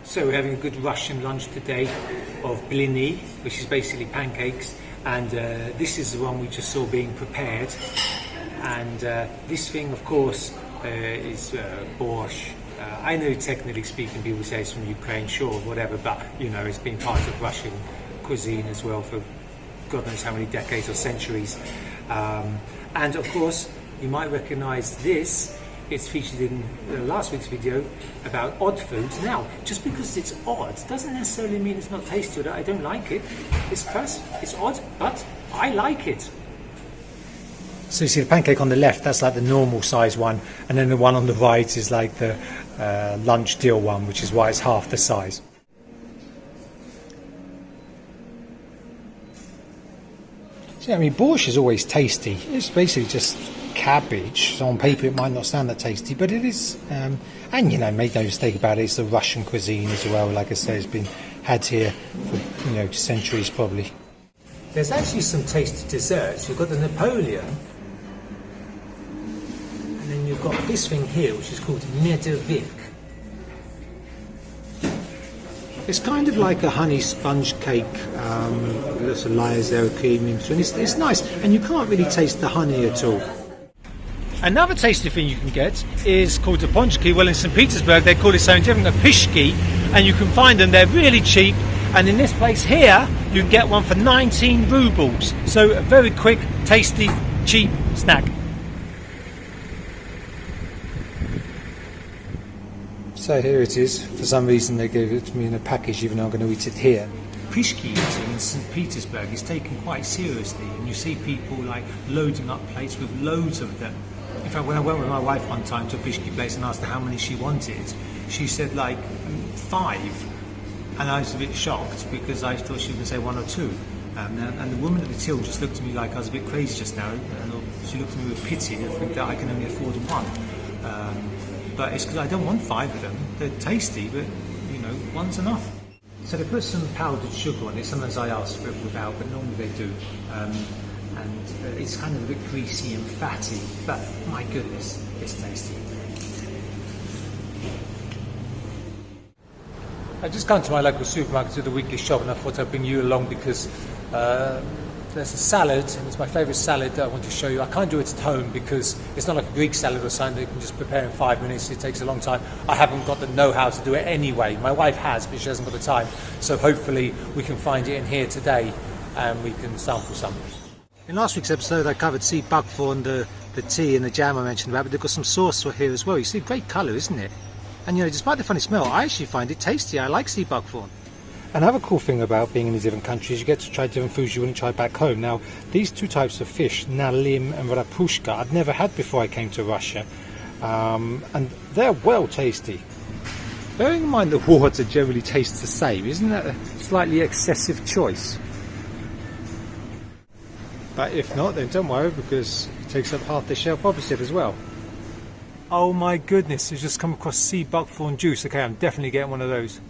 So we're having a good Russian lunch today of Blini, which is basically pancakes, and this is the one we just saw being prepared. And this thing, of course, is Borscht. I know technically speaking people say it's from Ukraine, sure, whatever, but you know, it's been part of Russian cuisine as well for God knows how many decades or centuries. And of course, you might recognize this. It's featured in last week's video about odd foods. Now, just because it's odd doesn't necessarily mean it's not tasty or that I don't like it. It's odd, but I like it. So you see the pancake on the left, that's like the normal size one, and then the one on the right is like the lunch deal one, which is why it's half the size. See, I mean, borscht is always tasty. It's basically just cabbage, so on paper it might not sound that tasty, but it is, and you know, make no mistake about it, it's the Russian cuisine as well. Like I say, it's been had here for, you know, centuries probably. There's actually some tasty desserts. You've got the Napoleon, and then you've got this thing here which is called Medovik. It's kind of like a honey sponge cake, lots of layers there of cream into, and it's nice, and you can't really taste the honey at all. Another tasty thing you can get is called the Ponchik. Well, in St. Petersburg they call it something different, a Pyshka, and you can find them, they're really cheap, and in this place here you can get one for 19 rubles. So a very quick, tasty, cheap snack. So here it is. For some reason they gave it to me in a package, even though I'm going to eat it here. Pyshka eating in St. Petersburg is taken quite seriously, and you see people like loading up plates with loads of them. In fact, when I went with my wife one time to a Pyshka place and asked her how many she wanted, she said like 5, and I was a bit shocked because I thought she was going to say 1 or 2. And the woman at the till just looked at me like I was a bit crazy just now, and she looked at me with pity and think that I can only afford 1. But it's because I don't want 5 of them. They're tasty, but you know, 1's enough. So they put some powdered sugar on it. Sometimes I ask for it without, but normally they do. And it's kind of a bit greasy and fatty, but my goodness, it's tasty. I just gone to my local supermarket to do the weekly shop, and I thought I'd bring you along because there's a salad, and it's my favourite salad that I want to show you. I can't do it at home because it's not like a Greek salad or something that you can just prepare in 5 minutes. It takes a long time. I haven't got the know-how to do it anyway. My wife has, but she hasn't got the time. So hopefully we can find it in here today and we can sample some. In last week's episode I covered Buckthorn, the tea and the jam I mentioned about, but they've got some sauce for here as well. You see, great colour, isn't it? And you know, despite the funny smell, I actually find it tasty. I like Buckthorn. Another cool thing about being in these different countries, you get to try different foods you wouldn't try back home. Now, these 2 types of fish, Nalim and Rapushka, I'd never had before I came to Russia, and they're well tasty. Bearing in mind the water generally tastes the same, isn't that a slightly excessive choice? But if not, then don't worry, because it takes up half the shelf opposite as well. Oh my goodness, I've just come across Buckthorn juice. Okay, I'm definitely getting one of those.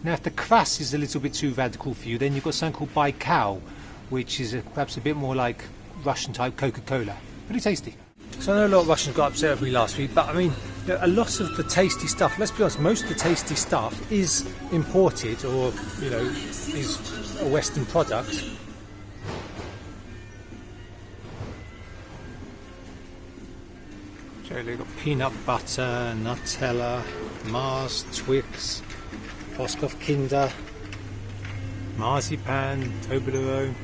Now, if the kvass is a little bit too radical for you, then you've got something called Baikal, which is perhaps a bit more like Russian type Coca-Cola. Pretty tasty. So I know a lot of Russians got upset with me last week, but I mean, a lot of the tasty stuff, let's be honest, most of the tasty stuff is imported, or, you know, is a Western product. So they've got peanut butter, Nutella, Mars, Twix, Boskov Kinder, Marzipan, Toblerone,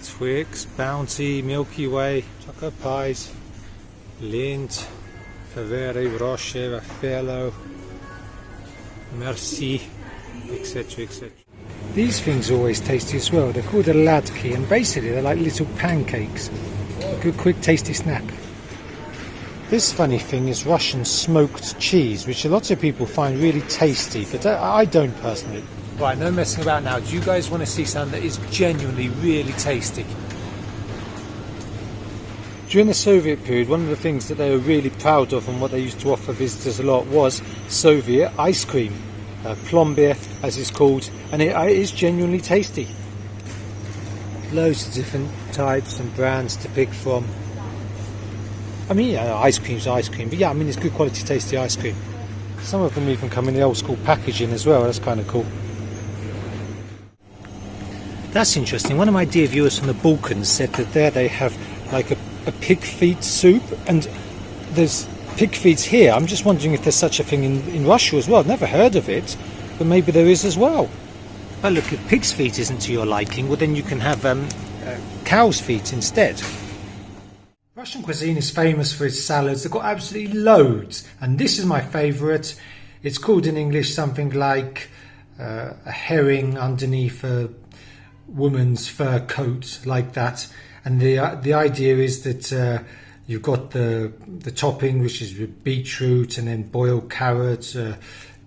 Twix, Bounty, Milky Way, chocolate pies, Lindt, Favre, Roche, Raffaello, Merci, etc, etc. These things are always tasty as well. They're called Oladi, and basically they're like little pancakes. A good, quick, tasty snack. This funny thing is Russian smoked cheese, which a lot of people find really tasty, but I don't personally. Right, no messing about now. Do you guys want to see something that is genuinely really tasty? During the Soviet period, one of the things that they were really proud of and what they used to offer visitors a lot was Soviet ice cream. Plombir, as it's called, and it is genuinely tasty. Loads of different types and brands to pick from. I mean, yeah, ice cream's ice cream, but yeah, I mean, it's good quality, tasty ice cream. Some of them even come in the old school packaging as well. That's kind of cool. That's interesting. One of my dear viewers from the Balkans said that there they have like a pig feet soup, and there's pig feet here. I'm just wondering if there's such a thing in Russia as well. I've never heard of it, but maybe there is as well. But look, if pig's feet isn't to your liking, well then you can have cow's feet instead. Russian cuisine is famous for its salads. They've got absolutely loads, and this is my favourite. It's called in English something like a herring underneath a woman's fur coat, like that. And the idea is that you've got the topping, which is with beetroot and then boiled carrots,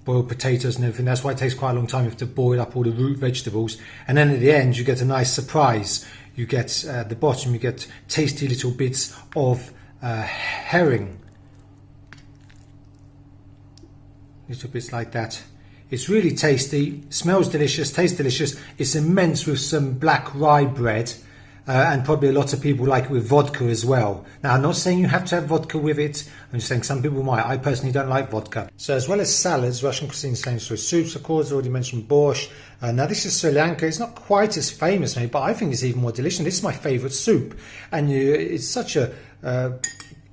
boiled potatoes and everything. That's why it takes quite a long time. You have to boil up all the root vegetables, and then at the end you get a nice surprise. You get at the bottom, you get tasty little bits of herring, little bits like that. It's really tasty, smells delicious, tastes delicious. It's immense with some black rye bread, and probably a lot of people like it with vodka as well. Now, I'm not saying you have to have vodka with it. I'm just saying some people might. I personally don't like vodka. So as well as salads, Russian cuisine is famous for soups, of course. I already mentioned borscht. Now this is Solyanka. It's not quite as famous, maybe, but I think it's even more delicious. This is my favourite soup, and it's such a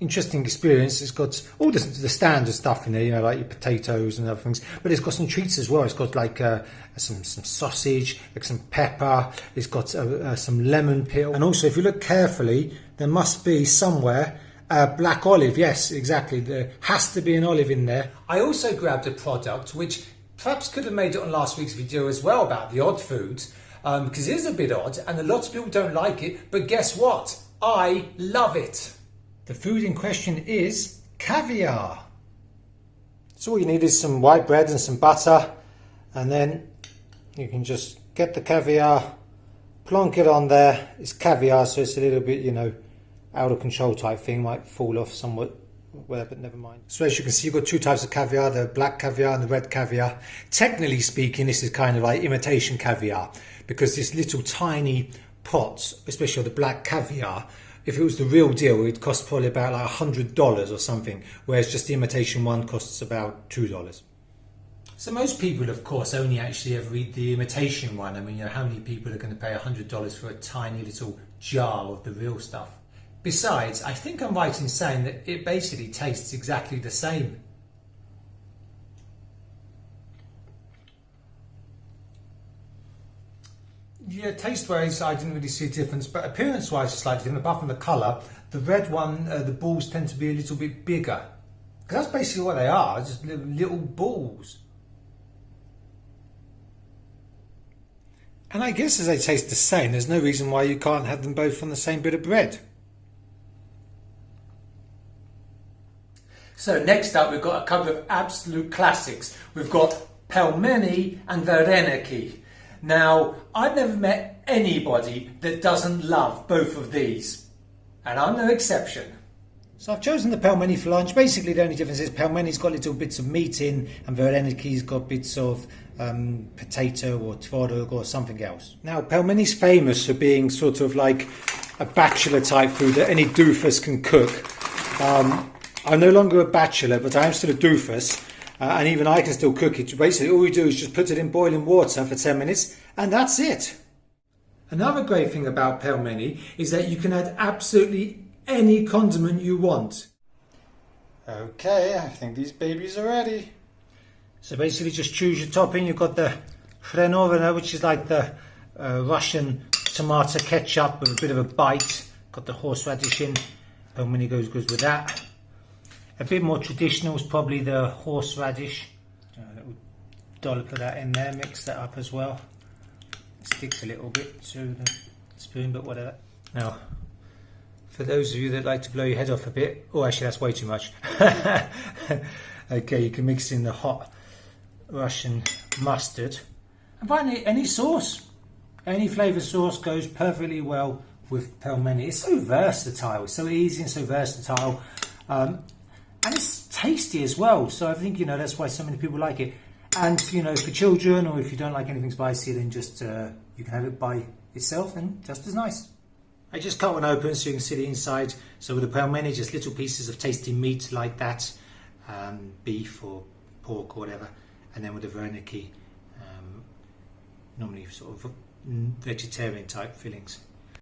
interesting experience. It's got all the standard stuff in there, you know, like your potatoes and other things, but it's got some treats as well. It's got like some sausage, like some pepper. It's got some lemon peel, and also if you look carefully, there must be somewhere black olive. Yes, exactly. There has to be an olive in there. I also grabbed a product which perhaps could have made it on last week's video as well, about the odd foods, because it is a bit odd and a lot of people don't like it, but guess what? I love it. The food in question is caviar. So all you need is some white bread and some butter, and then you can just get the caviar, plonk it on there. It's caviar, so it's a little bit, you know, out of control type thing, might fall off somewhat, well, but never mind. So as you can see, you've got two types of caviar, the black caviar and the red caviar. Technically speaking, this is kind of like imitation caviar, because this little tiny pot, especially the black caviar, if it was the real deal, it costs probably about like $100 or something, whereas just the imitation one costs about $2. So most people, of course, only actually ever eat the imitation one. I mean, you know, how many people are going to pay $100 for a tiny little jar of the real stuff? Besides, I think I'm right in saying that it basically tastes exactly the same. Yeah, taste-wise, I didn't really see a difference, but appearance-wise, it's slightly different. Apart from the colour, the red one, the balls tend to be a little bit bigger. Because that's basically what they are, just little balls. And I guess as they taste the same, there's no reason why you can't have them both on the same bit of bread. So next up, we've got a couple of absolute classics. We've got Pelmeni and Vareniki. Now, I've never met anybody that doesn't love both of these, and I'm no exception. So I've chosen the Pelmeni for lunch. Basically, the only difference is Pelmeni's got little bits of meat in, and Vareniki's got bits of potato or tvorog or something else. Now, Pelmeni's famous for being sort of like a bachelor type food that any doofus can cook. I'm no longer a bachelor, but I am still a doofus. And even I can still cook it. Basically, all we do is just put it in boiling water for 10 minutes, and that's it. Another great thing about pelmeni is that you can add absolutely any condiment you want. Okay, I think these babies are ready. So basically, just choose your topping. You've got the Khrenovina, which is like the Russian tomato ketchup with a bit of a bite. Got the horseradish in. Pelmeni goes good with that. A bit more traditional is probably the horseradish. A little dollop of that in there, mix that up as well. It sticks a little bit to the spoon, but whatever. Now, for those of you that like to blow your head off a bit, oh actually that's way too much. Okay, you can mix in the hot Russian mustard. And finally, any sauce. Any flavoured sauce goes perfectly well with pelmeni. It's so versatile, it's so easy and so versatile. And it's tasty as well, so I think, you know, that's why so many people like it. And, you know, for children, or if you don't like anything spicy, then just you can have it by itself and just as nice. I just cut one open so you can see the inside. So with the pelmeni, just little pieces of tasty meat like that, beef or pork or whatever, and then with the Vareniki, normally sort of vegetarian type fillings.